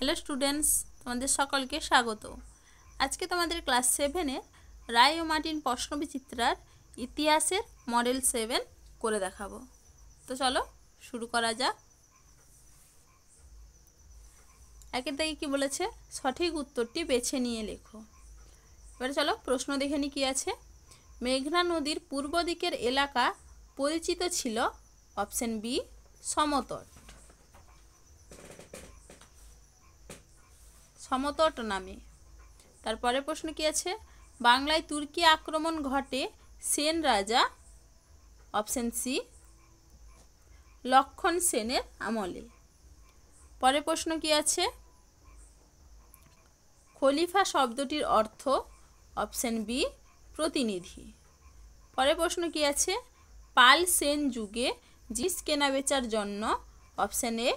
Hello students, তোমাদের সকলকে স্বাগত। আজকে তোমাদের ক্লাস 7-এ রায় ও মার্টিন প্রশ্নবিচিত্রার ইতিহাসের মডেল 7 করে দেখাবো। তো চলো শুরু করা যাক। একের দাগে কি বলেছে, সঠিক উত্তরটি বেছে নিয়ে লেখো। এবারে চলো প্রশ্ন দেখে নি কি আছে। মেঘনা নদীর পূর্ব দিকের এলাকা পরিচিত ছিল অপশন বি সমতট সমতট নামে। তারপরে প্রশ্ন কি আছে, বাংলায় তুর্কি আক্রমণ ঘটে সেন রাজা অপশন সি লক্ষণ সেনের আমলে। পরে প্রশ্ন কি আছে, খলিফা শব্দটির অর্থ অপশন বি প্রতিনিধি। পরে প্রশ্ন কি আছে, পাল সেন যুগে জিনিস কেনাবেচার জন্য অপশন এ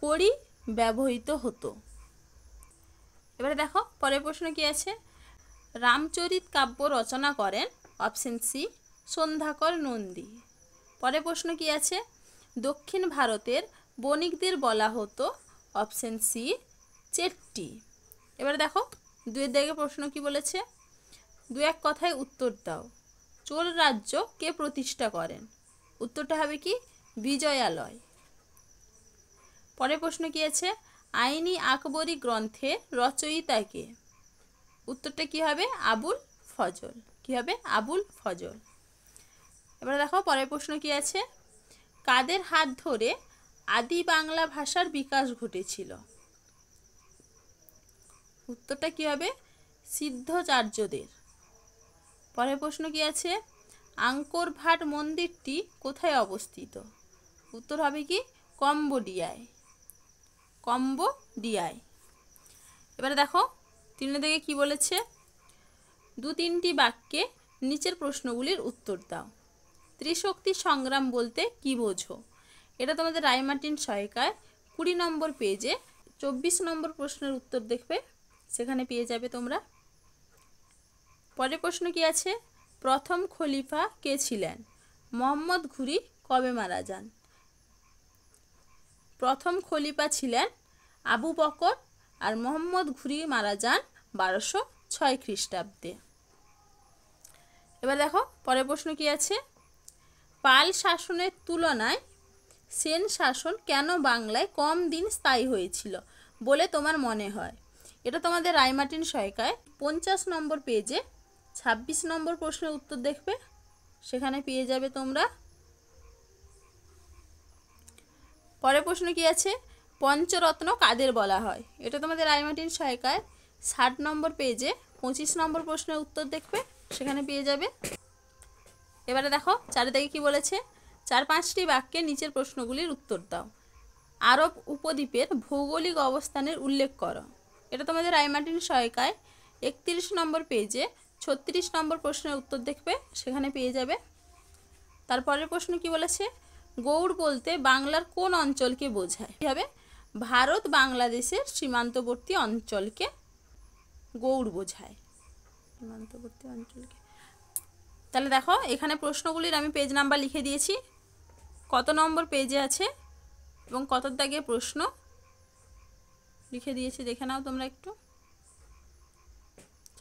কড়ি ব্যবহৃত হতো। এবারে দেখো পরের প্রশ্ন কি আছে, রামচরিত কাব্য রচনা করেন অপশন সি সন্ধ্যাকর নন্দী। পরের প্রশ্ন কি আছে, দক্ষিণ ভারতের বণিকদের বলা হতো অপশন সি চেট্টি। এবারে দেখো দুয়ের দাগে প্রশ্ন কি বলেছে, দু এক কথায় উত্তর দাও। চোল রাজ্য কে প্রতিষ্ঠা করেন? উত্তরটা হবে কি বিজয়ালয়। পরের প্রশ্ন কি আছে, আইনি আকবরী গ্রন্থের রচয়িতা কে? উত্তরটা কি হবে আবুল ফজল। কি হবে আবুল ফজল। এবার দেখো পরের প্রশ্ন কি আছে, কাদের হাত ধরে আদি বাংলা ভাষার বিকাশ ঘটেছিল? উত্তরটা কি হবে সিদ্ধযার্যদের। পরের প্রশ্ন কি আছে, আঙ্কর ভাট মন্দিরটি কোথায় অবস্থিত? উত্তর হবে কি কম্বোডিয়ায়। কম্বোডিয়ায়। এবারে দেখো তিনের দিকে কি বলেছে, দু তিনটি বাক্যে নিচের প্রশ্নগুলির উত্তর দাও। ত্রিশক্তি সংগ্রাম বলতে কি বোঝো? এটা তোমাদের রায় মার্টিন সহায়িকায় 20 নম্বর পেজে 24 নম্বর প্রশ্নের উত্তর দেখবে, সেখানে পেয়ে যাবে তোমরা। পরের প্রশ্ন কি আছে, প্রথম খলিফা কে ছিলেন? মোহাম্মদ ঘুরি কবে মারা যান? প্রথম খলিফা ছিলেন আবু বকর আর মোহাম্মদ ঘুরি মারা যান 1206 খ্রিস্টাব্দে। এবার দেখো পরের প্রশ্ন কি আছে, পাল শাসনের তুলনায় সেন শাসন কেন বাংলায় কম দিন স্থায়ী হয়েছিল বলে তোমার মনে হয়? এটা তোমাদের রায় মার্টিন সহায়িকায় 50 নম্বর পেজে 26 নম্বর প্রশ্নের উত্তর দেখবে, সেখানে পেয়ে যাবে তোমরা। পরের প্রশ্ন কি আছে, পঞ্চরত্ন কাদের বলা হয়? এটা তোমাদের রায় মার্টিন সহায়িকায় 60 নম্বর পেজে 25 নম্বর প্রশ্নের উত্তর দেখবে, সেখানে পেয়ে যাবে। এবারে দেখো চারিদিকে কি বলেছে, 4-5টি বাক্যে নিচের প্রশ্নগুলির উত্তর দাও। আরব উপদ্বীপের ভৌগোলিক অবস্থানের উল্লেখ করো। এটা তোমাদের রায় মার্টিন সহায়িকায় 31 নম্বর পেজে 36 নম্বর প্রশ্নের উত্তর দেখবে, সেখানে পেয়ে যাবে। তারপরের প্রশ্ন কি বলেছে, গৌড় বলতে বাংলার কোন অঞ্চলকে বোঝায়? কি হবে ভারত বাংলাদেশের সীমান্তবর্তী অঞ্চলকে গৌড় বোঝায়, সীমান্তবর্তী অঞ্চলকে। তাহলে দেখো এখানে প্রশ্নগুলির আমি পেজ নাম্বার লিখে দিয়েছি, কত নম্বর পেজে আছে এবং কত দাগে প্রশ্ন লিখে দিয়েছি দেখে নাও তোমরা একটু।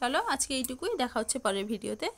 চলো আজকে এইটুকুই, দেখা হচ্ছে পরের ভিডিওতে।